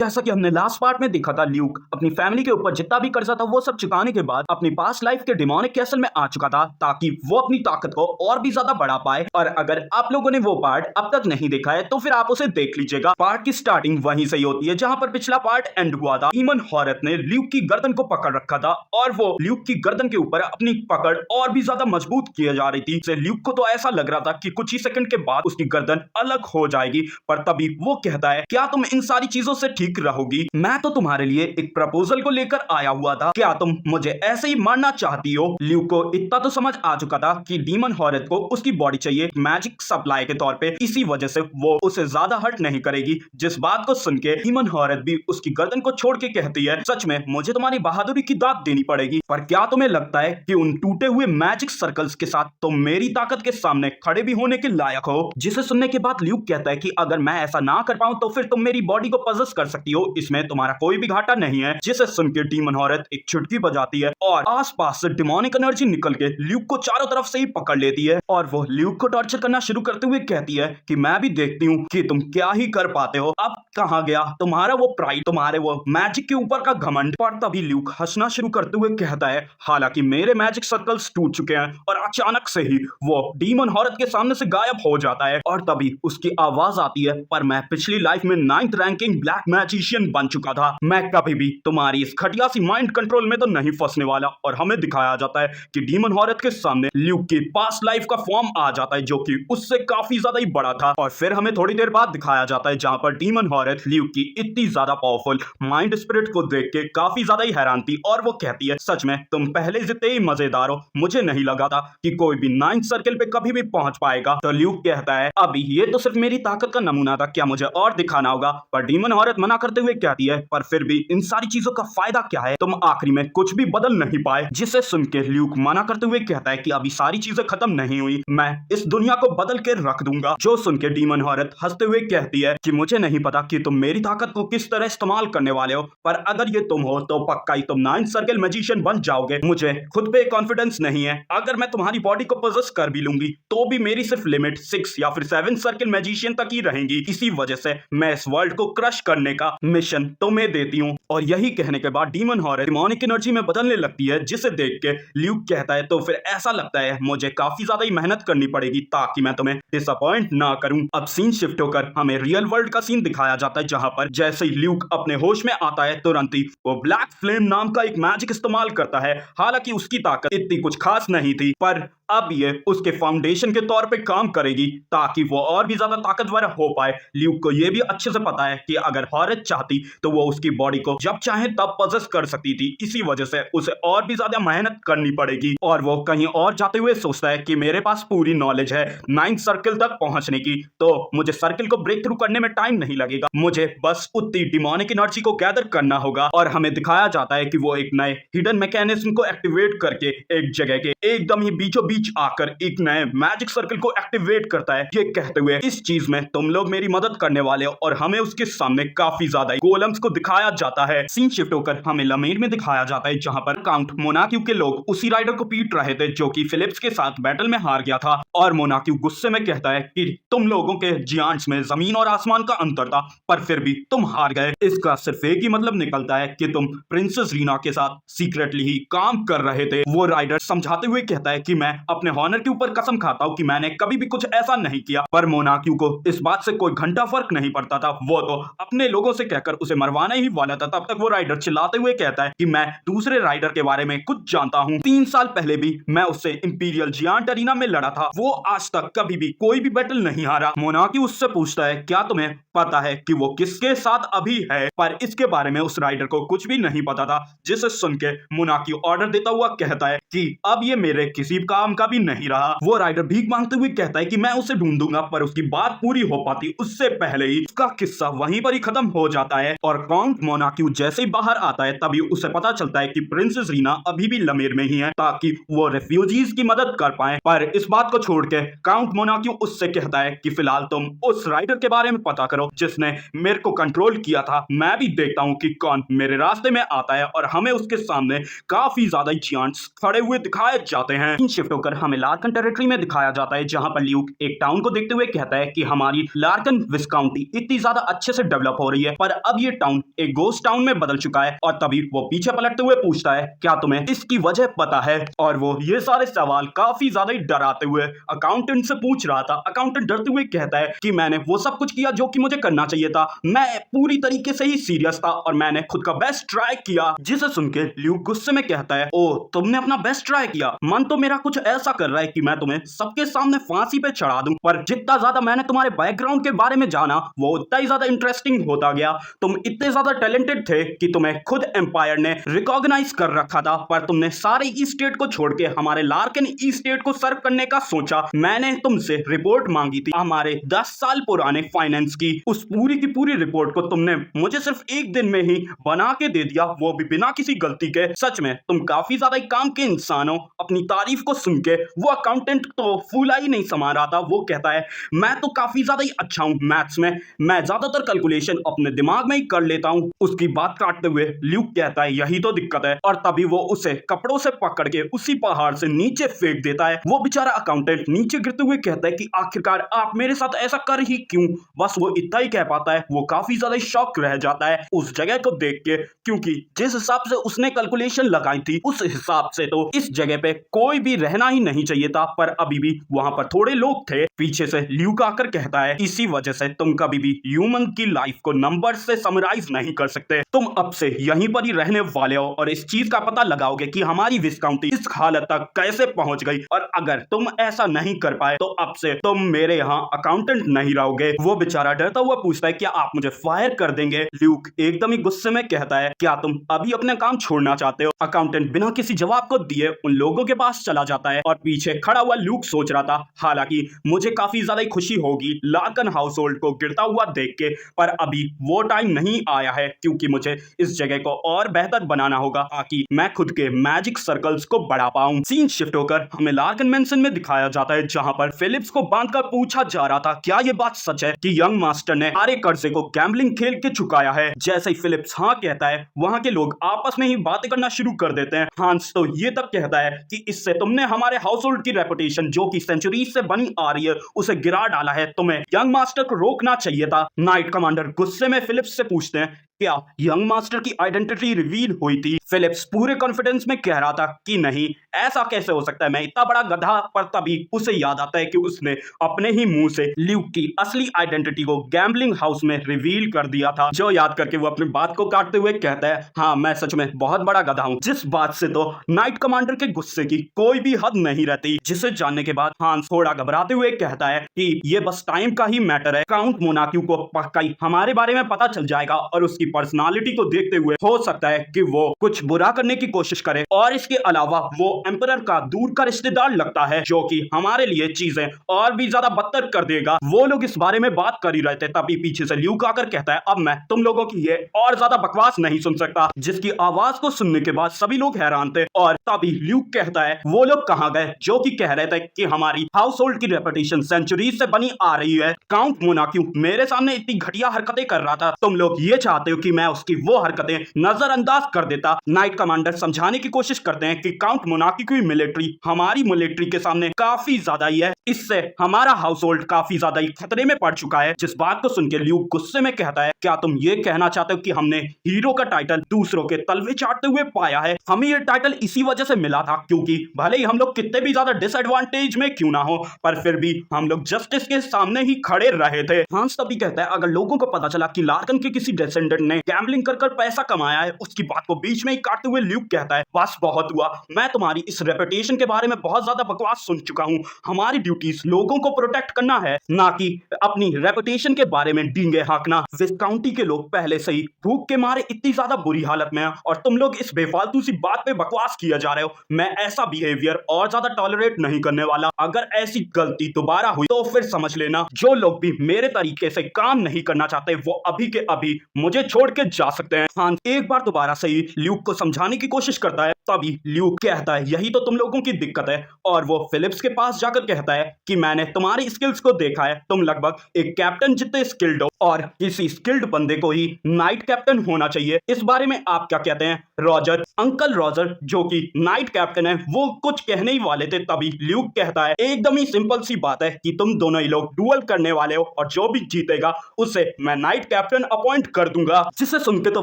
जैसा कि हमने लास्ट पार्ट में देखा था, ल्यूक अपनी फैमिली के ऊपर जितना भी कर्जा था वो सब चुकाने के बाद अपनी पास्ट लाइफ के डिमोनिक कैसल में आ चुका था ताकि वो अपनी ताकत को और भी ज्यादा बढ़ा पाए। और अगर आप लोगों ने वो पार्ट अब तक नहीं देखा है तो फिर आप उसे देख लीजिएगा। पार्ट की स्टार्टिंग वहीं से ही होती है जहां पर पिछला पार्ट एंड हुआ था। डीमन हॉरत ने ल्यूक की गर्दन को पकड़ रखा था और वो ल्यूक की गर्दन के ऊपर अपनी पकड़ और भी ज्यादा मजबूत किए जा रही थी। ल्यूक को तो ऐसा लग रहा था कि कुछ ही सेकंड के बाद उसकी गर्दन अलग हो जाएगी, पर तभी वो कहता है, क्या तुम इन सारी चीजों से ठीक रहोगी? मैं तो तुम्हारे लिए एक प्रपोजल को लेकर आया हुआ था, क्या तुम मुझे ऐसे ही मारना चाहती हो? ल्यूक को इतना तो समझ आ चुका था कि डीमन हॉरत को उसकी बॉडी चाहिए मैजिक सप्लाई के तौर पे, इसी वजह से वो उसे ज्यादा हर्ट नहीं करेगी। जिस बात को सुन के डीमन हॉरत भी उसकी गर्दन को छोड़ के कहती है, सच में मुझे तुम्हारी बहादुरी की दाद देनी पड़ेगी, पर क्या तुम्हें लगता है कि उन टूटे हुए मैजिक सर्कल्स के साथ तुम मेरी ताकत के सामने खड़े भी होने के लायक हो? जिसे सुनने के बाद ल्यूक कहता है कि अगर मैं ऐसा ना कर पाऊं तो फिर तुम मेरी बॉडी को पजेस कर सकती हो, इसमें तुम्हारा कोई भी घाटा नहीं है। जिसे सुन के डीमन हॉरत एक चुटकी बजाती है और आसपास से डिमोनिक एनर्जी निकल के ल्यूक को चारों तरफ से ही पकड़ लेती है और वो ल्यूक को टॉर्चर करना शुरू करते हुए कहती है कि मैं भी देखती हूँ कि तुम क्या ही कर पाते हो। अब कहां गया तुम्हारा वो प्राइड, तुम्हारे वो मैजिक के ऊपर का घमंड? पर तभी ल्यूक हंसना शुरू करते हुए कहता है, हालांकि मेरे मैजिक सर्कल्स टूट चुके हैं। और अचानक से ही वो डीमन हॉरत के सामने से गायब हो जाता है और तभी उसकी आवाज आती है, पर मैं पिछली लाइफ में 9th रैंकिंग ब्लैक मैजिशियन बन चुका था, मैं कभी भी तुम्हारी इस घटिया सी माइंड कंट्रोल में तो नहीं फंसने वाला। और हमें दिखाया जाता है कि डीमन हॉरत के सामने ल्यूक की पास्ट लाइफ का फॉर्म आ जाता है जो कि उससे काफी ज्यादा ही बड़ा था। और फिर हमें थोड़ी देर बाद दिखाया जाता है जहां पर डीमन हॉरत ल्यूक की इतनी ज्यादा पावरफुल माइंड स्पिरिट को देख के काफी ज्यादा ही हैरान थी और वो कहती है, सच में तुम पहले जितने ही मजेदार हो, मुझे नहीं लगा था कि कोई भी 9th सर्कल पे कभी भी पहुंच पाएगा। तो ल्यूक कहता है, अभी ये तो सिर्फ मेरी ताकत का नमूना था, क्या मुझे और दिखाना होगा? पर डीमन हॉरत मना करते हुए कहती है, पर फिर भी इन सारी चीजों का फायदा क्या है, तुम आखिरी में कुछ भी बदल नहीं पाए। जिसे सुन के ल्यूक मना करते हुए कहता है कि अभी सारी चीजें खत्म नहीं हुई, मैं इस दुनिया को बदल के रख दूंगा। जो सुन के डीमन हॉरत हंसते हुए कहती है कि मुझे नहीं पता कि तुम मेरी ताकत को किस तरह इस्तेमाल करने वाले हो, पर अगर ये तुम हो तो पक्का ही तुम 9th सर्कल मैजिशियन बन जाओगे। मुझे खुद पे कॉन्फिडेंस नहीं है, अगर मैं तुम्हारी बॉडी को पोजेस कर भी लूंगी तो भी मेरी सिर्फ लिमिट 6 या फिर 7 सर्कल मैजिशियन तक ही रहेंगी। इसी वजह से मैं इस वर्ल्ड को क्रश करने का मिशन तुम्हें देती हूँ। और यही कहने के बाद डीमन हॉरत डिमोनिक एनर्जी में बदलने लगती है, जिसे देख के ल्यूक कहता है, तो फिर ऐसा लगता है मुझे काफी ज्यादा ही मेहनत करनी पड़ेगी ताकि मैं तुम्हें डिसअपॉइंट ना करूं। अब सीन शिफ्ट होकर हमें रियल वर्ल्ड का सीन दिखाया जाता है जहां पर जैसे ही ल्यूक अपने होश में आता है तुरंत ही वो ब्लैक फ्लेम नाम का एक मैजिक इस्तेमाल करता है। हालांकि उसकी ताकत इतनी कुछ खास नहीं थी, पर अब ये उसके फाउंडेशन के तौर पे काम करेगी ताकि वो और भी ज्यादा ताकतवर हो पाए। ल्यूक को ये भी अच्छे से पता है कि अगर हॉरत चाहती तो वो उसकी बॉडी को जब चाहे तब पजेस कर सकती थी, इसी वजह से उसे और भी ज्यादा मेहनत करनी पड़ेगी। और वो कहीं और जाते हुए सोचता है कि मेरे पास पूरी नॉलेज है 9th सर्कल तक पहुंचने की, तो मुझे सर्कल को ब्रेक थ्रू करने में टाइम नहीं लगेगा, मुझे बस उतनी डिमोनिक एनर्जी को गैदर करना होगा। और हमें दिखाया जाता है कि वो एक नए हिडन मैकेनिज्म को एक्टिवेट करके एक जगह के एकदम ही बीचों बीच आकर एक नए मैजिक सर्कल को एक्टिवेट करता है, ये कहते हुए, इस चीज में तुम लोग मेरी मदद करने वाले हो। और हमें उसके सामने काफी ज्यादा गोलम्स को दिखाया जाता है। सीन शिफ्ट होकर हमें लमेर में दिखाया जाता है जहां पर काउंट मोनाक्यू के लोग उसी राइडर को पीट रहे थे जो कि फिलिप्स के साथ बैटल में हार गया था। और मोनाक्यू गुस्से में कहता है कि तुम लोगों के जियांट्स में जमीन और आसमान का अंतर था, पर फिर भी तुम हार गए। इसका सिर्फ एक ही मतलब निकलता है कि तुम प्रिंसेस रीना के साथ सीक्रेटली ही काम कर रहे थे। वो राइडर समझाते हुए कहता है कि मैं अपने हॉनर के ऊपर कसम खाता हूं कि मैंने कभी भी कुछ ऐसा नहीं किया। पर मोनाक्यू को इस बात से कोई घंटा फर्क नहीं पड़ता था, वो तो अपने लोगों से कहकर उसे मरवाना ही वाला था। तब तक वो राइडर चिल्लाते हुए कहता है कि मैं दूसरे राइडर के बारे में कुछ जानता हूं, 3 साल पहले भी मैं उससे इंपीरियल जियांट अरीना में लड़ा था, वो आज तक कभी भी कोई भी बैटल नहीं हारा। मोनाक्यू उससे पूछता है, क्या तुम्हें पता है कि वो किसके साथ अभी है? पर इसके बारे में उस राइडर को कुछ भी नहीं पता था। जिसे सुन के मोनाक्यू ऑर्डर देता हुआ कहता है कि अब ये मेरे किसी काम का भी नहीं रहा। वो राइडर भीख मांगते हुए कहता है कि मैं उसे ढूंढूंगा, पर उसकी बात पूरी हो पाती उससे पहले ही उसका किस्सा वहीं पर ही खत्म हो जाता है। और काउंट मोनाक्यू जैसे ही बाहर आता है तभी उसे पता चलता है कि प्रिंसेस रीना अभी भी लमेर में ही है ताकि वो रेफ्यूजीज की मदद कर पाए। पर इस बात को छोड़ के काउंट मोनाक्यू उससे कहता है कि फिलहाल तुम उस राइडर के बारे में पता करो करो जिसने मेरे को कंट्रोल किया था। मैं भी देखता हूँ कि कौन मेरे रास्ते में आता है और हमें उसके सामने काफी ज्यादा जियांट्स खड़े हुए दिखाए जाते हैं। शिफ्ट होकर हमें लार्कन टेरिटरी में दिखाया जाता है जहां पर ल्यूक एक टाउन को देखते हुए कहता है कि हमारी लार्कन विस्काउंटी इतनी ज्यादा अच्छे से डेवलप हो रही है, पर अब ये टाउन एक गोस्ट टाउन में बदल चुका है। और तभी वो पीछे पलटते हुए पूछता है, क्या तुम्हें इसकी वजह पता है? और वो ये सारे सवाल काफी ज्यादा डराते हुए अकाउंटेंट से पूछ रहा था। अकाउंटेंट डरते हुए कहता है कि मैंने वो सब कुछ किया जो कि मुझे करना चाहिए था। मैं पूरी तरीके से ही सीरियस था और मैंने खुद का बेस्ट ट्राई किया। जिसे सुन के ल्यूक गुस्से में कहता है, ओ तुमने अपना बेस्ट ट्राई किया? मन तो मेरा कुछ ऐसा कर रहा है कि मैं तुम्हें सबके सामने फांसी पे चढ़ा दूं, पर जितना ज्यादा मैंने तुम्हारे बैकग्राउंड के बारे में जाना वो उतना ही ज्यादा इंटरेस्टिंग होता गया। तुम इतने ज्यादा टैलेंटेड थे कि तुम्हें खुद एम्पायर ने रिकॉग्नाइज कर रखा था, पर तुमने सारे ई स्टेट को छोड़ के हमारे लार्कन ई स्टेट को सर्व करने का सोचा। मैंने तुमसे रिपोर्ट मांगी थी हमारे 10 साल पुराने फाइनेंस की। उस पूरी की पूरी रिपोर्ट को तुमने मुझे सिर्फ एक दिन में ही बना के दे दिया, वो भी बिना किसी गलती के। सच में तुम काफी ज्यादा काम के इंसान हो। अपनी तारीफ को सुन के वो अकाउंटेंट तो फूला ही नहीं समा रहा था। वो कहता है, मैं तो काफी ज्यादा ही अच्छा हूं मैथ्स में, मैं ज्यादातर कैलकुलेशन अपने दिमाग में ही कर लेता हूं। उसकी बात काटते हुए ल्यूक कहता है, यही तो दिक्कत है। और तभी वो उसे कपड़ों से पकड़ के उसी पहाड़ से नीचे फेंक देता है। वो बेचारा अकाउंटेंट नीचे गिरते हुए कहता है कि आखिरकार आप मेरे साथ ऐसा कर ही क्यों? बस वो इतना ही कह पाता है। वो काफी ज्यादा शॉक रह जाता है उस जगह को देख के, क्योंकि जिस हिसाब से उसने कैलकुलेशन लगाई थी उस हिसाब से तो इस जगह पे कोई भी रहना ही नहीं चाहिए था। पर अभी भी वहां पर थोड़े लोग थे। पीछे से ल्यूक आकर कहता है, इसी वजह से तुम कभी भी ह्यूमन की लाइफ को नंबर से समराइज नहीं कर सकते। तुम अब से यहीं पर ही रहने वाले हो और इस चीज का पता लगाओगे कि हमारी विस्काउंटी इस हालत तक कैसे पहुंच गई। और अगर तुम ऐसा नहीं कर पाए तो अब से तुम मेरे यहाँ अकाउंटेंट नहीं रहोगे। वो बेचारा डरता हुआ पूछता है, क्या आप मुझे फायर कर देंगे? ल्यूक एकदम ही गुस्से में कहता है, क्या तुम अभी अपना काम छोड़ना चाहते हो? अकाउंटेंट बिना किसी जवाब को दिए उन लोगों के पास चला जाता है और पीछे खड़ा हुआ ल्यूक सोच रहा था, हालांकि मुझे काफी ज्यादा खुशी होगी लार्कन हाउस होल्ड को गिरता हुआ देख के, पर अभी वो टाइम नहीं आया है, क्योंकि मुझे इस जगह को और बेहतर बनाना होगा ताकि मैं खुद के मैजिक सर्कल्स को बढ़ा पाऊं। सीन शिफ्ट होकर हमें लार्कन मेंशन में दिखाया जाता है जहां पर फिलिप्स को बांधकर पूछा जा रहा था, क्या ये बात सच है कि यंग मास्टर ने सारे कर्जे को गैम्बलिंग खेल के चुकाया है? जैसे ही फिलिप्स हाँ कहता है, वहां के लोग आपस में ही बातें करना शुरू कर देते हैं। हांस तो ये तक कहता है कि इससे तुमने हमारे हाउस होल्ड की रेपुटेशन जो कि सेंचुरीज से बनी आ रही है उसे गिरा डाला है। तुम्हें यंग मास्टर को रोकना चाहिए था। नाइट कमांडर गुस्से में फिलिप्स से पूछते हैं, क्या यंग मास्टर की आइडेंटिटी रिवील हुई थी? फिलिप्स पूरे कॉन्फिडेंस में कह रहा था कि नहीं, ऐसा कैसे हो सकता है, मैं इतना बड़ा गधा। पर तभी उसे याद आता है कि उसने अपने ही मुंह से ल्यूक की असली आइडेंटिटी को गैम्बलिंग हाउस में रिवील कर दिया था। जो याद करके वो अपनी बात को काटते हुए कहता है, हाँ मैं सच में बहुत बड़ा गधा हूँ। जिस बात से तो नाइट कमांडर के गुस्से की कोई भी हद नहीं रहती। जिसे जानने के बाद हांस थोड़ा घबराते हुए कहता है कि ये बस टाइम का ही मैटर है। काउंट मोनाक्यू को पक्का ही हमारे बारे में पता चल जाएगा और उसकी पर्सनालिटी को देखते हुए हो सकता है कि वो कुछ बुरा करने की कोशिश करे। और इसके अलावा वो एम्परर का दूर का रिश्तेदार लगता है जो कि हमारे लिए चीजें और भी ज्यादा बदतर कर देगा। वो लोग इस बारे में बात कर ही रहे थे, तभी पीछे से ल्यूक आकर कहता है, अब मैं तुम लोगों की ये और ज्यादा बकवास नहीं सुन सकता। जिसकी आवाज को सुनने के बाद सभी लोग हैरान थे। और तभी ल्यूक कहता है, वो लोग कहां गए जो कि कह रहे थे कि हमारी हाउस होल्ड की रेपुटेशन सेंचुरीज से बनी आ रही है? काउंट मोनाक्यू मेरे सामने इतनी घटिया हरकतें कर रहा था, तुम लोग ये चाहते हो कि मैं उसकी वो हरकतें नजरअंदाज कर देता। नाइट कमांडर समझाने की कोशिश करते हैं कि काउंट मोनार्की की मिलिट्री हमारी मिलिट्री के सामने काफी ज्यादा ही है, इससे हमारा हाउस होल्ड काफी ज्यादा ही खतरे में पड़ चुका है। जिस बात को सुन के ल्यूक गुस्से में कहता है, क्या तुम ये कहना चाहते हो कि हमने हीरो का टाइटल दूसरों के तलवे चाटते हुए पाया है? हमें ये टाइटल इसी वजह से मिला था क्योंकि भले ही हम लोग कितने भी ज्यादा डिसएडवांटेज में क्यों ना हो, पर फिर भी हम लोग जस्टिस के सामने ही खड़े रहे थे। हांस तभी कहता है, अगर लोगों को पता चला कि लार्कन के किसी डिसेंडेंट ने गैम्बलिंग कर पैसा कमाया है, उसकी बात को बीच में ही काटते हुए ल्यूक कहता है, बस बहुत हुआ, मैं तुम्हारी इस रेपुटेशन के बारे में बहुत ज्यादा बकवास सुन चुका हूं। हमारी ड्यूटीज लोगों को प्रोटेक्ट करना है, ना कि अपनी रेपुटेशन के बारे में डींगे हाँकना। विस्काउंटी के लोग पहले से ही भूख के मारे इतनी ज्यादा बुरी हालत में हैं और तुम लोग इस बेफालतू सी बात पे बकवास किया जा रहे हो। मैं ऐसा बिहेवियर और ज्यादा टॉलरेट नहीं करने वाला। अगर ऐसी गलती दोबारा हुई तो फिर समझ लेना, जो लोग भी मेरे तरीके से काम नहीं करना चाहते वो अभी के अभी मुझे छोड़ के जा सकते हैं। हांस एक बार दोबारा से ही ल्यूक को समझाने की कोशिश करता है, तभी ल्यूक कहता है यही तो तुम लोगों की दिक्कत है, और वो फिलिप्स के पास जाकर कहता है कि मैंने तुम्हारी स्किल्स को देखा है, तुम लगभग एक कैप्टन जितने स्किल्ड हो और किसी स्किल्ड बंदे को ही नाइट कैप्टन होना चाहिए। इस बारे में आप क्या कहते हैं? रॉजर, अंकल रॉजर जो कि नाइट कैप्टन है, वो कुछ कहने ही वाले थे, तभी ल्यूक कहता है एकदम ही सिंपल सी बात है कि तुम दोनों ही लोग डुअल करने वाले हो और जो भी जीतेगा उसे मैं नाइट कैप्टन अपॉइंट कर दूंगा। जिसे सुन के तो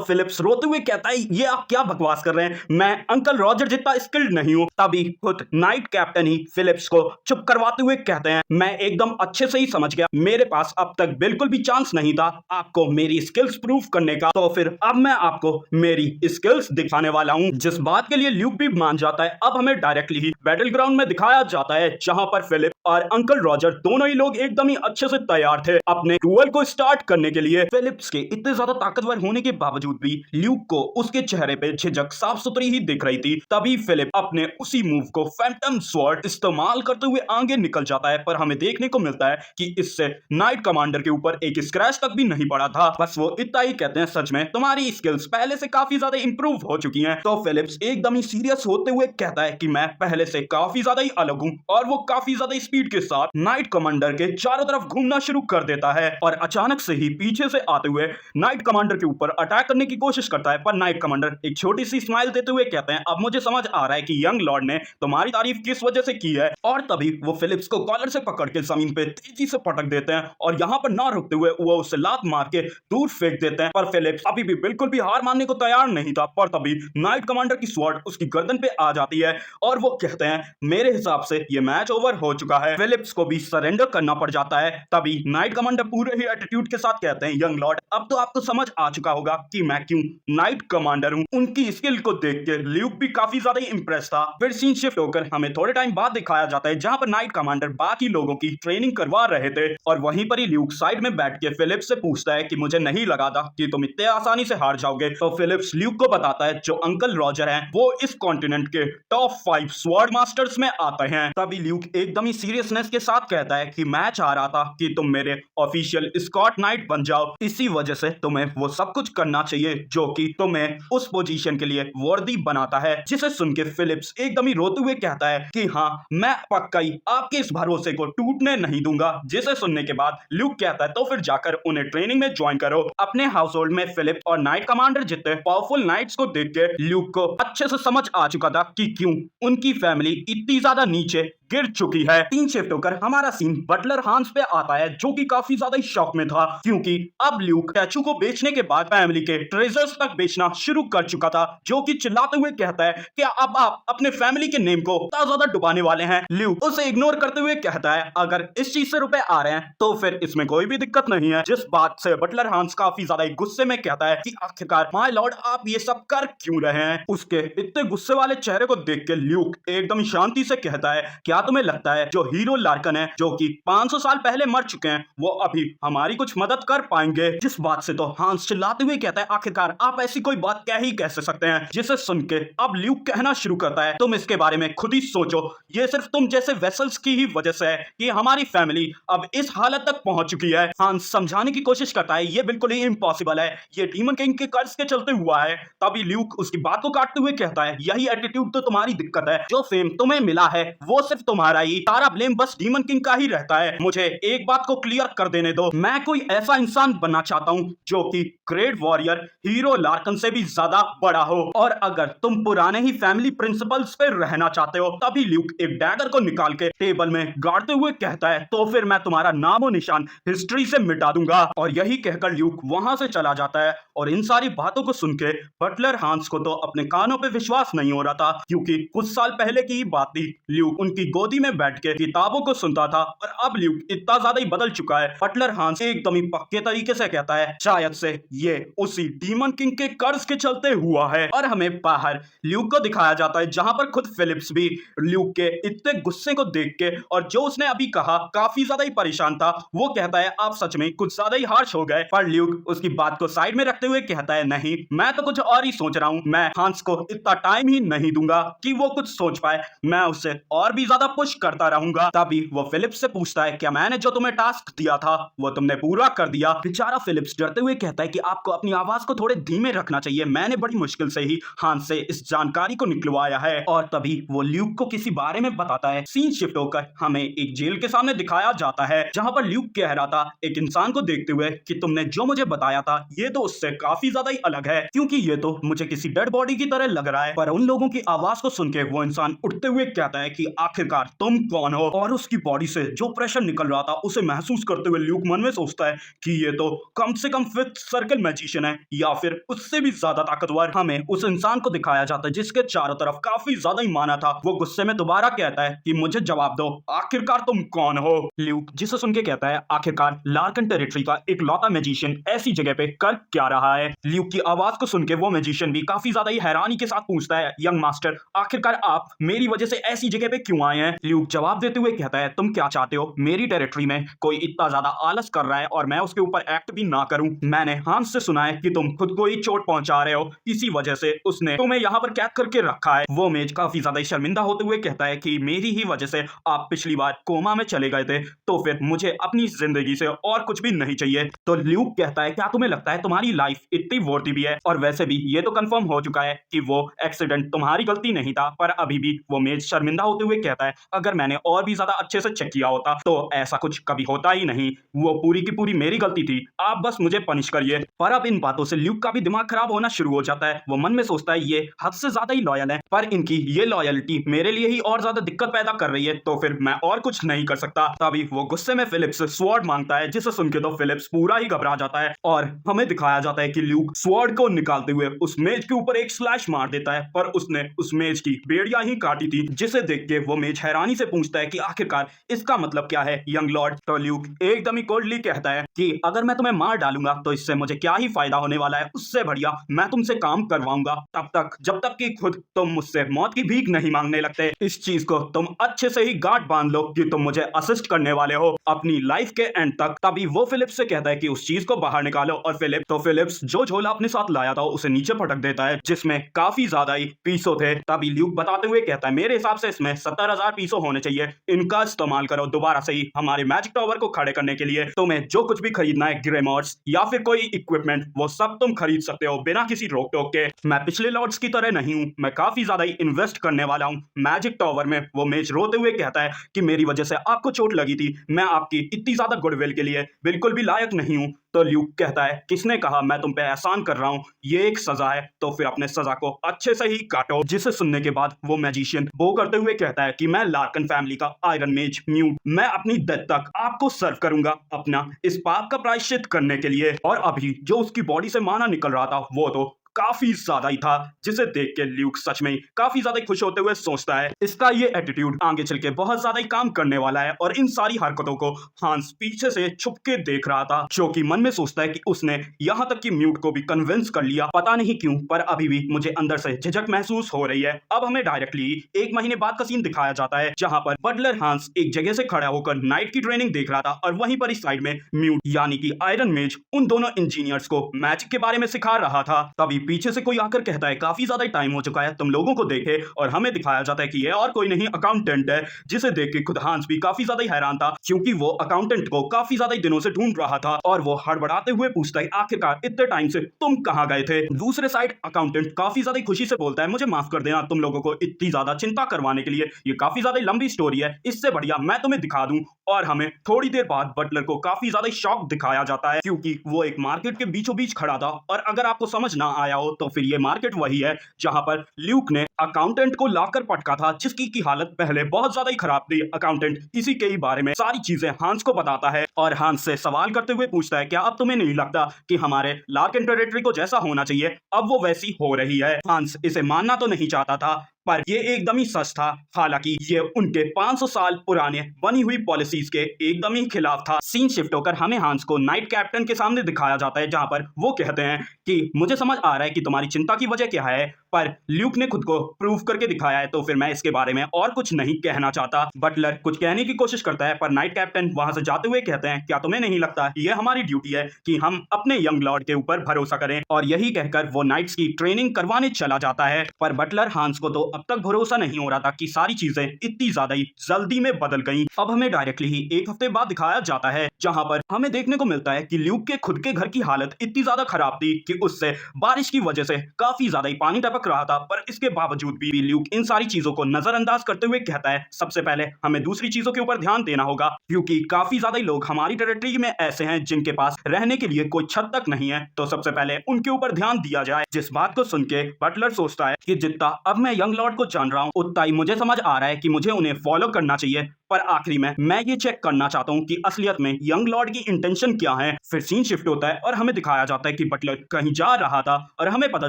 फिलिप्स रोते हुए कहता है ये आप क्या बकवास कर रहे हैं, मैं अंकल रॉजर जितना स्किल्ड नहीं हूं। तभी खुद नाइट कैप्टन ही फिलिप्स को चुप करवाते हुए कहते हैं मैं एकदम अच्छे से ही समझ गया, मेरे पास अब तक बिल्कुल भी चांस नहीं था आपको मेरी स्किल्स प्रूव करने का, तो फिर अब मैं आपको मेरी स्किल्स दिखाने वाला हूं। जिस बात के लिए ल्यूक भी मान जाता है। अब हमें डायरेक्टली ही बैटल ग्राउंड में दिखाया जाता है जहां पर फिलिप और अंकल रॉजर दोनों ही लोग एकदम ही अच्छे से तैयार थे अपने डुअल को स्टार्ट करने के लिए। फिलिप्स के इतने ज्यादा ताकतवर होने के बावजूद भी ल्यूक को उसके चेहरे पे झिझक साफ सुथरी ही दिख रही थी। तभी फिलिप अपने उसी मूव को फैंटम स्वॉर्ड इस्तेमाल करते हुए आगे निकल जाता है, पर हमें देखने को मिलता है कि इससे नाइट कमांडर के ऊपर एक स्क्रैच तक भी नहीं पड़ा था। बस वो इतना ही कहते हैं सच में तुम्हारी स्किल्स पहले से काफी ज्यादा इंप्रूव हो चुकी हैं। तो फिलिप्स एकदम ही सीरियस होते हुए कहता है कि मैं पहले से काफी ज्यादा ही अलग हूं, और वो काफी ज्यादा स्पीड के साथ नाइट कमांडर के चारों तरफ घूमना शुरू कर देता है और अचानक से ही पीछे से आते हुए नाइट कमांडर के ऊपर अटैक करने की कोशिश करता है। पर नाइट कमांडर एक छोटी सी स्माइल देते हुए कहते हैं अब मुझे समझ आ रहा है कि यंग लॉर्ड ने तुम्हारी तारीफ किस वजह से की है। और तभी वो फिलिप्स को कॉलर से पकड़ के जमीन पे तेजी से पटक देते हैं और यहाँ पर ना रुकते हुए वो उसे लात मार के दूर फेंक देते हैं। पर फिलिप्स अभी भी बिल्कुल भी हार मानने को तैयार नहीं था, पर तभी नाइट कमांडर की स्वॉर्ड उसकी गर्दन पे आ जाती है और वो कहते हैं मेरे हिसाब से ये मैच ओवर हो चुका है। फिलिप्स को भी सरेंडर करना पड़ जाता है। तभी नाइट कमांडर पूरे ही एटीट्यूड के साथ कहते हैं यंग लॉर्ड अब तो आपको समझ आ चुका होगा कि मैं क्यों नाइट कमांडर हूं। उनकी स्किल को देख के ल्यूक भी काफी ज्यादा इंप्रेस था। फिर सीन शिफ्ट होकर हमें थोड़े टाइम बाद दिखाया जाता है जहां पर नाइट कमांडर बाकी लोगों की ट्रेनिंग करवा रहे थे और वहीं पर ही ल्यूक साइड में बैठ के फिलिप्स से पूछता है कि मुझे नहीं लगा था कि तुम इतने आसानी से हार जाओगे। तो फिलिप्स ल्यूक को बताता है जो अंकल रॉजर हैं वो इस कॉन्टिनेंट के टॉप 5 स्वॉर्ड मास्टर्स में आते हैं। तभी ल्यूक एकदम ही सीरियसनेस के साथ कहता है कि मैं चाह रहा था कि तुम मेरे ऑफिशियल स्कॉट नाइट बन जाओ, इसी वजह से तुम्हें वो सब कुछ करना चाहिए जो कि तुम्हें उस पोजीशन के लिए वर्दी बनाता है। जिसे सुन के फिलिप्स एकदम ही रोते हुए कहता है कि हाँ मैं पक्का ही आपके इस भरोसे को टूटने नहीं दूंगा। जिसे सुनने के बाद ल्यूक कहता है तो फिर जाकर उन्हें ट्रेनिंग में ज्वाइन करो। अपने हाउस होल्ड में फिलिप और नाइट कमांडर जितने पावरफुल नाइट्स को देख के ल्यूक को अच्छे से समझ आ चुका था कि क्यों उनकी फैमिली इतनी ज्यादा नीचे गिर चुकी है। तीन शिफ्ट होकर हमारा सीन बटलर हांस पे आता है जो कि काफी ज्यादा ही शॉक में था क्योंकि अब ल्यूक स्टैचू को बेचने के बाद फैमिली के ट्रेजर्स तक बेचना शुरू कर चुका था, जो कि चिल्लाते हुए कहता है कि अब आप अपने फैमिली के नेम को इतना ज्यादा डुबाने वाले हैं। ल्यूक उसे इग्नोर करते हुए कहता है अगर इस चीज से रुपए आ रहे हैं तो फिर इसमें कोई भी दिक्कत नहीं है। जिस बात से बटलर हांस काफी ज्यादा गुस्से में कहता है कि आखिरकार माय लॉर्ड आप ये सब कर क्यों रहे हैं। उसके इतने गुस्से वाले चेहरे को देख के ल्यूक एकदम शांति से कहता है क्या तुम्हें लगता है जो हीरो लार्कन है जो कि 500 साल पहले मर चुके हैं वो अभी हमारी कुछ मदद कर पाएंगे। जिस बात से तो हांस चिल्लाते हुए कहता है आखिरकार आप ऐसी कोई बात कह ही कैसे सकते हैं। जिसे सुन के अब ल्यूक कहना शुरू करता है तुम इसके बारे में खुद ही सोचो, ये सिर्फ तुम जैसे वेसल्स की ही वजह से है कि हमारी फैमिली अब इस हालत तक पहुंच चुकी है। हांस समझाने की कोशिश करता है ये बिल्कुल ही इम्पॉसिबल है, ये डीमन किंग के कर्ज के चलते हुआ है। तभी ल्यूक उसकी बात को काटते हुए कहता है यही एटीट्यूड तो तुम्हारी दिक्कत है, जो फेम तुम्हें मिला है वो सिर्फ तुम्हारा ही, सारा ब्लेम बस डीमन किंग का ही रहता है। मुझे एक बात को क्लियर कर देने दो, मैं कोई ऐसा इंसान बनना चाहता हूं जो कि ग्रेट वॉरियर हीरो लार्कन से भी ज्यादा बड़ा हो, और अगर तुम पुराने ही फैमिली प्रिंसिपल्स पे रहना चाहते हो। तभी ल्यूक एक डैगर को निकाल के टेबल में गाड़ते हुए कहता है तो फिर मैं तुम्हारा नामो निशान हिस्ट्री से मिटा दूंगा। और यही कहकर ल्यूक वहां से चला जाता है। और इन सारी बातों को सुन के बटलर हांस को तो अपने कानों पे विश्वास नहीं हो रहा था क्योंकि कुछ साल पहले की ही बात थी। ल्यूक उनकी गोदी में बैठ के किताबों को सुनता था और अब ल्यूक इतना ज्यादा ही बदल चुका है। बटलर हांस एकदम ही पक्के तरीके से कहता है शायद से ये उसी डीमन किंग के कर्ज के चलते हुआ है। और हमें बाहर ल्यूक को दिखाया जाता है जहां पर खुद फिलिप्स भी ल्यूक के इतने गुस्से को देख के और जो उसने अभी कहा काफी ज्यादा ही परेशान था। वो कहता है आप सच में कुछ ज्यादा ही हार्श हो गए। पर ल्यूक उसकी बात को साइड में रखते हुए कहता है नहीं मैं तो कुछ और ही सोच रहा हूं, मैं हांस को इतना टाइम ही नहीं दूंगा कि वो कुछ सोच पाए, मैं उससे और भी ज्यादा पुश करता रहूंगा। तभी वो फिलिप्स से पूछता है क्या मैंने जो तुम्हें टास्क दिया था वो तुमने पूरा कर दिया। बेचारा फिलिप्स डरते हुए कहता है कि आपको अपनी आवाज को थोड़े धीमे रखना चाहिए, मैंने बड़ी मुश्किल से ही हांस से इस जानकारी को निकलवाया है। और तभी वो ल्यूक को किसी बारे में बताता है। सीन शिफ्ट होकर हमें एक जेल के सामने दिखाया जाता है जहां पर ल्यूक कह रहा था एक इंसान को देखते हुए कि तुमने जो मुझे बताया था ये तो उससे काफी ज्यादा ही अलग है, क्योंकि ये तो मुझे किसी डेड बॉडी की तरह लग रहा है। पर उन लोगों की आवाज को सुन के वो इंसान उठते हुए कहता है कि आखिरकार तुम कौन हो। और उसकी बॉडी से जो प्रेशर निकल रहा था उसे महसूस करते हुए ल्यूक मन में सोचता है कि ये तो कम से कम फिफ्थ सर्कल मैजिशियन है या फिर उससे भी ज्यादा ताकतवर। हमें उस इंसान को दिखाया जाता है जिसके चारों तरफ काफी ज्यादा ही माना था। वो गुस्से में दोबारा कहता है कि मुझे जवाब दो, आखिरकार तुम कौन हो। ल्यूक जिसे सुन के कहता है आखिरकार लार्कन टेरिटरी का एक लौता मैजिशियन ऐसी जगह पे कर क्या रहा है। ल्यूक की आवाज को सुन के वो मैजिशियन भी काफी ज्यादा ही हैरानी के साथ पूछता है यंग मास्टर आखिरकार आप मेरी वजह से ऐसी जगह पे क्यों आए हैं। ल्यूक जवाब देते हुए कहता है तुम क्या चाहते हो, मेरी टेरिटरी में कोई इतना ज्यादा आलस कर रहा है और मैं उसके ऊपर एक्ट भी ना करूं। मैंने हांस से सुना है कि तुम खुद को ही चोट पहुंचा रहे हो, इसी वजह से उसने तुम्हें यहाँ पर कैद करके रखा है। वो मेज काफी ज्यादा शर्मिंदा होते हुए कहता है कि मेरी ही वजह से आप पिछली बार कोमा में चले गए थे, तो फिर मुझे अपनी जिंदगी से और कुछ भी नहीं चाहिए। तो ल्यूक कहता है क्या तुम्हें लगता है तुम्हारी लाइफ इतनी वर्दी भी है, और वैसे भी ये तो कंफर्म हो चुका है कि वो एक्सीडेंट तुम्हारी गलती नहीं था। पर अभी भी वो मेज शर्मिंदा होते हुए कहता है अगर मैंने और भी ज्यादा अच्छे से चेक किया होता तो ऐसा कुछ कभी होता ही नहीं, वो पूरी की पूरी मेरी गलती थी, आप बस मुझे पनिश करिए। पर अब इन बातों से ल्यूक का भी दिमाग खराब होना शुरू हो जाता है। वो मन में सोचता है ये हद से ज्यादा ही लॉयल है, पर इनकी ये लॉयल्टी मेरे लिए ही और ज्यादा दिक्कत पैदा कर रही है, तो फिर मैं और कुछ नहीं कर सकता। तभी वो गुस्से में फिलिप्स से स्वॉर्ड मांगता है जिसे सुन के तो फिलिप्स पूरा ही घबरा जाता है और हमें दिखाया जाता है कि ल्यूक स्वॉर्ड को निकालते हुए उस मेज के ऊपर एक स्लैश मार देता है, पर उसने उस मेज की बेड़ियां ही काटी थी, जिसे देख के वो मेज हैरानी से पूछता है कि आखिरकार इसका मतलब क्या है यंग लॉर्ड। तो ल्यूक एकदम ही कोल्डली कहता है कि अगर मैं तुम्हें मार डालूंगा तो इससे मुझे क्या ही फायदा होने वाला है, उससे बढ़िया मैं तुमसे काम करवाऊंगा तब तक जब तक कि खुद तुम मुझसे मौत की भीख नहीं मांगने लगते। इस चीज को तुम अच्छे से ही गांठ बांध लो कि तुम मुझे असिस्ट करने वाले हो अपनी लाइफ के एंड तक। तभी वो फिलिप्स से कहता है कि उस चीज को बाहर निकालो, और फिलिप्स जो झोला अपने साथ लाया था उसे नीचे पटक देता है जिसमें काफी ज्यादा ही पीसो थे। तभी ल्यूक बताते हुए कहता है मेरे हिसाब से इसमें 70,000 पीसो होने चाहिए, इनका इस्तेमाल करो दोबारा से ही हमारे मैजिक टावर को खड़े करने के लिए। तुम्हें जो कुछ भी खरीदना है ग्रेमोर्स या फिर कोई इक्विपमेंट वो सब तुम खरीद सकते हो बिना किसी रोक टोक के। मैं पिछले लॉर्ड्स की तरह नहीं हूं, मैं काफी ज्यादा ही इन्वेस्ट करने वाला हूं मैजिक टावर में। वो मेज रोते हुए कहता है कि मेरी वजह से आपको चोट लगी थी, मैं आपकी इतनी ज्यादा गुडविल के लिए बिल्कुल भी लायक नहीं हूं। तो ल्यूक कहता है किसने कहा मैं तुम पे एहसान कर रहा हूं, ये एक सजा है तो फिर अपने सजा को अच्छे से ही काटो। जिसे सुनने के बाद वो मैजिशियन बो करते हुए कहता है कि मैं लार्कन फैमिली का आयरन मेज म्यूट, मैं अपनी डेथ तक आपको सर्व करूंगा अपना इस पाप का प्रायश्चित करने के लिए। और अभी जो उसकी बॉडी से माना निकल रहा था वो तो काफी ज्यादा ही था, जिसे देख के ल्यूक सच में काफी ज्यादा खुश होते हुए सोचता है इसका ये एटीट्यूड आगे चल के बहुत ज्यादा ही काम करने वाला है। और इन सारी हरकतों को हांस पीछे से छुप के देख रहा था, जो कि मन में सोचता है कि उसने यहाँ तक कि म्यूट को भी कन्विंस कर लिया, पता नहीं क्यों पर अभी भी मुझे अंदर से झिझक महसूस हो रही है। अब हमें डायरेक्टली 1 महीने बाद का सीन दिखाया जाता है जहां पर बटलर हांस एक जगह से खड़ा होकर नाइट की ट्रेनिंग देख रहा था और वहीं पर इस साइड में म्यूट यानी कि आयरन मेज उन दोनों इंजीनियर्स को मैजिक के बारे में सिखा रहा था। तभी पीछे से कोई आकर कहता है काफी ज्यादा टाइम हो चुका है तुम लोगों को देखे, और हमें दिखाया जाता है कि ये और कोई नहीं अकाउंटेंट है, जिसे देख के खुद हांस भी काफी ज्यादा हैरान था क्योंकि वो अकाउंटेंट को काफी ज्यादा दिनों से ढूंढ रहा था। और वो हड़बड़ाते हुए पूछता है आखिरकार इतने टाइम से तुम कहां गए थे। दूसरे साइड अकाउंटेंट काफी ज्यादा खुशी से बोलता है मुझे माफ कर देना तुम लोगों को इतनी ज्यादा चिंता करवाने के लिए, ये काफी ज्यादा लंबी स्टोरी है, इससे बढ़िया मैं तुम्हें दिखा दूं। और हमें थोड़ी देर बाद बटलर को काफी ज्यादा शॉक दिखाया जाता है क्योंकि वो एक मार्केट के बीचों बीच खड़ा था। और अगर आपको समझ ना आया हो तो फिर ये मार्केट वही है जहां पर ल्यूक ने अकाउंटेंट को लाकर पटका था, जिसकी की हालत पहले बहुत ज्यादा ही खराब थी। अकाउंटेंट इसी के ही बारे में सारी चीजें हांस को बताता है और हांस से सवाल करते हुए पूछता है क्या अब तुम्हें नहीं लगता कि हमारे लार्कन टेरिटरी को जैसा होना चाहिए अब वो वैसी हो रही है। हांस इसे मानना तो नहीं चाहता था पर ये एकदम ही सच था, हालांकि ये उनके 500 साल पुराने बनी हुई पॉलिसीज के एकदम ही खिलाफ था। सीन शिफ्ट होकर हमें हांस को नाइट कैप्टन के सामने दिखाया जाता है जहां पर वो कहते हैं कि मुझे समझ आ रहा है कि तुम्हारी चिंता की वजह क्या है, पर ल्यूक ने खुद को प्रूव करके दिखाया है तो फिर मैं इसके बारे में और कुछ नहीं कहना चाहता। बटलर कुछ कहने की कोशिश करता है पर नाइट कैप्टन वहां से जाते हुए कहते हैं क्या तुम्हें नहीं लगता ये हमारी ड्यूटी है कि हम अपने यंग लॉर्ड के ऊपर भरोसा करें। और यही कहकर वो नाइट्स की ट्रेनिंग करवाने चला जाता है। पर बटलर हांस को तो अब तक भरोसा नहीं हो रहा था कि सारी चीजें इतनी ज्यादा ही जल्दी में बदल गई। अब हमें डायरेक्टली ही एक हफ्ते बाद दिखाया जाता है, जहां पर हमें देखने को मिलता है कि ल्यूक के खुद के घर की हालत इतनी ज्यादा खराब थी कि उससे बारिश की वजह से काफी ज्यादा ही पानी टपक रहा था। पर इसके बावजूद भी ल्यूक इन सारी चीजों को नजरअंदाज करते हुए कहता है सबसे पहले हमें दूसरी चीजों के ऊपर ध्यान देना होगा, क्योंकि काफी ज्यादा लोग हमारी टेरिटरी में ऐसे हैं जिनके पास रहने के लिए कोई छत तक नहीं है, तो सबसे पहले उनके ऊपर ध्यान दिया जाए। जिस बात को सुन के बटलर सोचता है कि जितना अब मैं यंग लॉर्ड को जान रहा हूं उतना ही मुझे समझ आ रहा है कि मुझे उन्हें फॉलो करना चाहिए। पर आखिरी में मैं ये चेक करना चाहता हूं कि असलियत में यंग लॉर्ड की इंटेंशन क्या है। फिर सीन शिफ्ट होता है और हमें दिखाया जाता है कि बटलर कहीं जा रहा था और हमें पता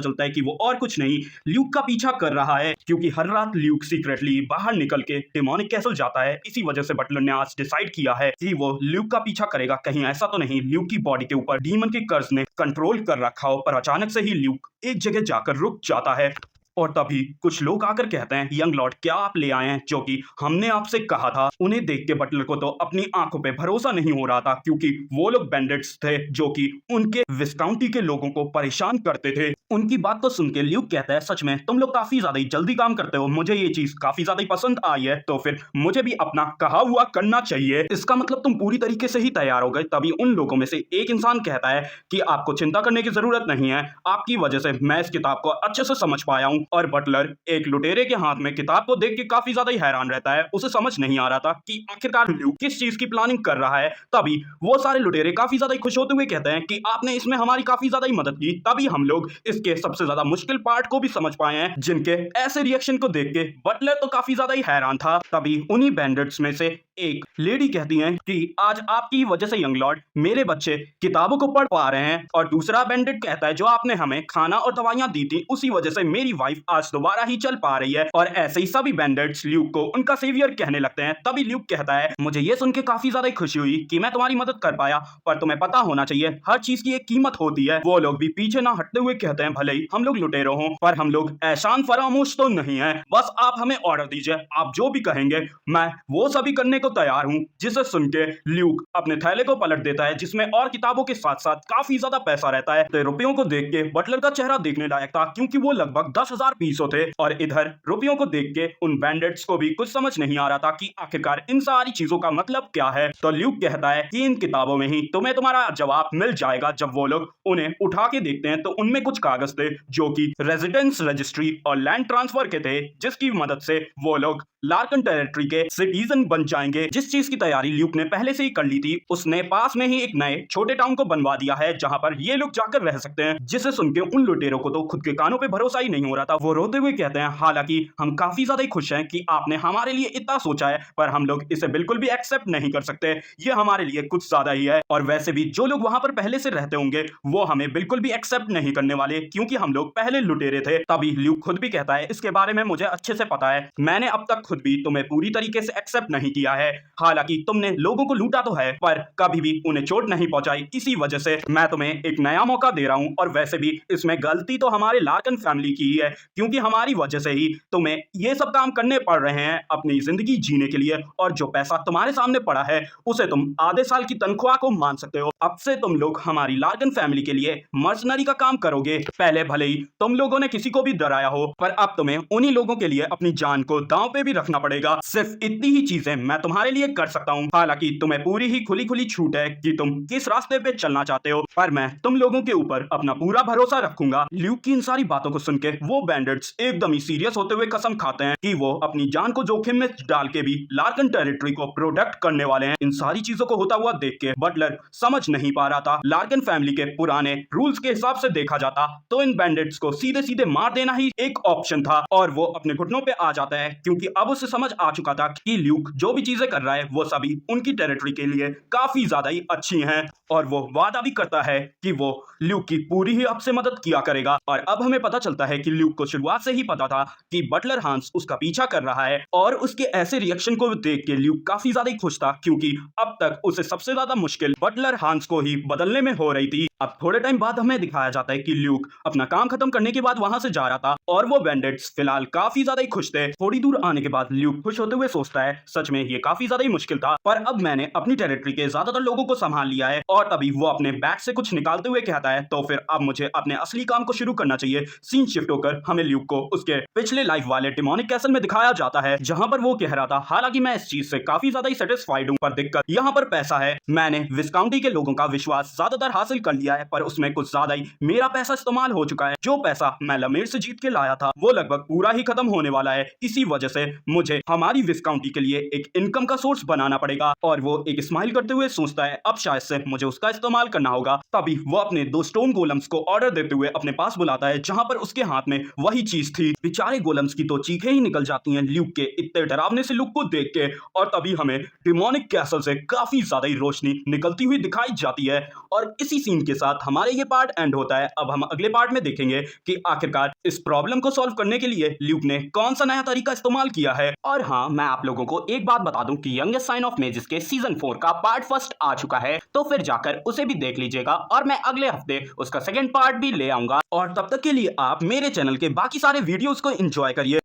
चलता है कि वो और कुछ नहीं ल्यूक का पीछा कर रहा है, क्योंकि हर रात ल्यूक सीक्रेटली बाहर निकल के डेमोनिक कैसल जाता है। इसी वजह से बटलर ने आज डिसाइड किया है कि वो ल्यूक का पीछा करेगा। कहीं ऐसा तो नहीं ल्यूक की बॉडी के ऊपर डीमन के कर्ज ने कंट्रोल कर रखा हो। पर अचानक से ही ल्यूक एक जगह जाकर रुक जाता है और तभी कुछ लोग आकर कहते हैं यंग लॉर्ड क्या आप ले आए हैं जो कि हमने आपसे कहा था। उन्हें देख के बटलर को तो अपनी आंखों पे भरोसा नहीं हो रहा था, क्योंकि वो लोग बैंडिट्स थे जो कि उनके विस्काउंटी के लोगों को परेशान करते थे। उनकी बात को सुन के ल्यूक कहता है सच में तुम लोग काफी ज्यादा ही जल्दी काम करते हो, मुझे ये चीज काफी ज्यादा ही पसंद आई है, तो फिर मुझे भी अपना कहा हुआ करना चाहिए। इसका मतलब तुम पूरी तरीके से ही तैयार हो गए। तभी उन लोगों में से एक इंसान कहता है कि आपको चिंता करने की जरूरत नहीं है, आपकी वजह से मैं इस किताब को अच्छे से समझ पाया हूं। और बटलर एक लुटेरे के हाथ में किताब को देख के काफी ज्यादा ही हैरान रहता है। उसे समझ नहीं आ रहा था कि आखिरकार ल्यूक किस चीज की प्लानिंग कर रहा है। तभी वो सारे लुटेरे काफी ज्यादा ही खुश होते हुए कहते हैं कि आपने इसमें हमारी काफी ज्यादा ही मदद की। तभी हम लोग इसके सबसे ज्यादा मुश्किल पार्ट को भी समझ पाए हैं, जिनके ऐसे रिएक्शन को देख के बटलर तो काफी ज्यादा ही हैरान था। तभी उन्हीं बैंडिट्स में से एक लेडी कहती हैं कि आज आपकी वजह से यंग लॉर्ड मेरे बच्चे किताबों को पढ़ पा रहे हैं। और दूसरा बैंडिट कहता है जो आपने हमें खाना और दवाइयां दी थी उसी वजह से मेरी वाइफ आज दोबारा ही चल पा रही है। और ऐसे ही सभी बैंडिट्स ल्यूक को उनका सेवियर कहने लगते हैं। तभी ल्यूक कहता है मुझे ये सुन के काफी ज्यादा खुशी हुई कि मैं तुम्हारी मदद कर पाया, पर तुम्हें पता होना चाहिए हर चीज की एक कीमत होती है। वो लोग भी पीछे ना हटते हुए कहते हैं भले ही हम लोग लुटेरे हों पर हम लोग एहसान फरामोश तो नहीं है, बस आप हमें ऑर्डर दीजिए, आप जो भी कहेंगे मैं वो सभी करने को तैयार हूं। जिसे सुन के ल्यूक अपने थैले को पलट देता है जिसमें और किताबों के साथ साथ काफी ज्यादा पैसा रहता है। तो रुपयों को देख के बटलर का चेहरा देखने लायक था, क्योंकि वो लगभग 10,000 पीसों थे। और इधर रुपयों को देख के उन बैंडिट्स को भी कुछ समझ नहीं आ रहा था कि आखिरकार इन सारी चीजों का मतलब क्या है। तो ल्यूक कहता है कि इन किताबों में ही तुम्हें तुम्हारा जवाब मिल जाएगा। जब वो लोग उन्हें उठा के देखते हैं तो उनमें कुछ कागज थे जो कि रेजिडेंस रजिस्ट्री और लैंड ट्रांसफर के थे, जिसकी मदद से वो लोग लार्कन टेरिटरी के सिटीजन बन जाएंगे। जिस चीज की तैयारी ल्यूक ने पहले से ही कर ली थी, उसने पास में ही एक नए छोटे टाउन को बनवा दिया है जहां पर ये लोग जाकर रह सकते हैं। जिसे सुन के उन लुटेरों को तो खुद के कानों पे भरोसा ही नहीं हो रहा था। वो रोते हुए कहते हैं हालांकि हम काफी ज्यादा खुश हैं कि आपने हमारे लिए इतना सोचा है, पर हम लोग इसे बिल्कुल भी एक्सेप्ट नहीं कर सकते, ये हमारे लिए कुछ ज्यादा ही है। और वैसे भी जो लोग वहां पर पहले से रहते होंगे वो हमें बिल्कुल भी एक्सेप्ट नहीं करने वाले, क्योंकि हम लोग पहले लुटेरे थे। तभी ल्यूक खुद भी कहता है इसके बारे में मुझे अच्छे से पता है, मैंने अब तक खुद भी तुम्हें पूरी तरीके से एक्सेप्ट नहीं किया है। हालांकि तुमने लोगों को लूटा तो है पर कभी भी उन्हें चोट नहीं पहुंचाई, इसी वजह से मैं तुम्हें एक नया मौका दे रहा हूं। और वैसे भी इसमें गलती तो हमारे लार्कन फैमिली की ही है, क्योंकि हमारी वजह से ही तुम्हें ये सब काम करने पड़ रहे हैं अपनी जिंदगी जीने के लिए। और जो पैसा तुम्हारे सामने पड़ा है उसे तुम आधे साल की तनख्वाह को मान सकते हो। अब से तुम लोग हमारी लार्कन फैमिली के लिए मर्सनरी का काम करोगे। पहले भले ही तुम लोगों ने किसी को भी डराया हो, पर अब तुम्हें उन्हीं लोगों के लिए अपनी जान को दांव पे भी रखना पड़ेगा। सिर्फ इतनी ही चीजें मैं तुम्हारे लिए कर सकता हूँ। हालांकि तुम्हें पूरी ही खुली खुली छूट है कि तुम किस रास्ते पे चलना चाहते हो, पर मैं तुम लोगों के ऊपर अपना पूरा भरोसा रखूंगा। ल्यूक की इन सारी बातों को सुन के वो बैंडिट्स एकदम ही सीरियस होते हुए कसम खाते हैं कि वो अपनी जान को जोखिम में डाल के भी लार्कन टेरिटरी को प्रोटेक्ट करने वाले हैं। इन सारी चीजों को होता हुआ देख के बटलर समझ नहीं पा रहा था। लार्कन फैमिली के पुराने रूल्स के हिसाब से देखा जाता तो इन बैंडिट्स को सीधे सीधे मार देना ही एक ऑप्शन था, और वो अपने घुटनों पे आ जाता है, क्योंकि अब उसे समझ आ चुका था कि ल्यूक जो भी चीजें कर रहा है वो सभी उनकी टेरिटरी के लिए काफी ज्यादा ही अच्छी हैं। और वो वादा भी करता है कि वो ल्यूक की पूरी ही अब से मदद किया करेगा। और अब हमें पता चलता है कि ल्यूक को शुरुआत से ही पता था कि बटलर हांस उसका पीछा कर रहा है, और उसके ऐसे रिएक्शन को देख के ल्यूक काफी ज्यादा ही खुश था, क्योंकि अब तक उसे सबसे ज्यादा मुश्किल बटलर हांस को ही बदलने में हो रही थी। अब थोड़े टाइम बाद हमें दिखाया जाता है कि ल्यूक अपना काम खत्म करने के बाद वहां से जा रहा था और वो बैंडिट्स फिलहाल काफी ज्यादा ही खुश थे। थोड़ी दूर आने के बाद ल्यूक खुश होते हुए सोचता है सच में ये काफी ज्यादा ही मुश्किल था, पर अब मैंने अपनी टेरिटरी के ज्यादातर लोगों को संभाल लिया है। और तभी वो अपने बैग से कुछ निकालते हुए कहता है तो फिर अब मुझे अपने असली काम को शुरू करना चाहिए। सीन शिफ्ट होकर हमें ल्यूक को उसके पिछले लाइफ वाले डिमोनिक कैसल में दिखाया जाता है, जहां पर वो कह रहा था हालांकि मैं इस चीज से काफी ज्यादा ही सेटिस्फाइड हूं, पर दिक्कत यहाँ पर पैसा है। मैंने विस्काउंटी के लोगों का विश्वास ज्यादातर हासिल कर लिया है, पर उसमें कुछ ज्यादा ही मेरा पैसा इस्तेमाल हो चुका है। जो पैसा मैं लमेर से जीत के लाया था वो लगभग पूरा ही खत्म होने वाला है। इसी वजह से मुझे हमारी विस्काउंटी के लिए एक इनकम का सोर्स बनाना पड़ेगा। और वो एक स्माइल करते हुए सोचता है अब शायद से मुझे उसका इस्तेमाल करना होगा। तभी वो अपने 2 स्टोन गोलम्स को ऑर्डर देते हुए अपने पास बुलाता है, जहां पर उसके हाथ में वही चीज थी। बेचारे गोलम्स की तो चीखें ही निकल जाती हैं ल्यूक के इतने डरावने से लुक को देख के। और तभी हमें डिमोनिक कैसल से काफी ज्यादा ही रोशनी निकलती हुई दिखाई जाती है। और इसी सीन के साथ हमारे ये पार्ट एंड होता है। अब हम अगले पार्ट में देखेंगे कि आखिरकार इस प्रॉब्लम को सॉल्व करने के लिए ल्यूक ने कौन सा नया तरीका इस्तेमाल किया है। और हाँ, मैं आप लोगों को एक बात बता दूं कि यंगेस्ट साइन ऑफ मेजिस के सीजन 4 का पार्ट फर्स्ट आ चुका है, तो फिर जाकर उसे भी देख लीजिएगा और मैं अगले हफ्ते उसका सेकंड पार्ट भी ले आऊंगा। और तब तक के लिए आप मेरे चैनल के बाकी सारे वीडियोस को एंजॉय करिए।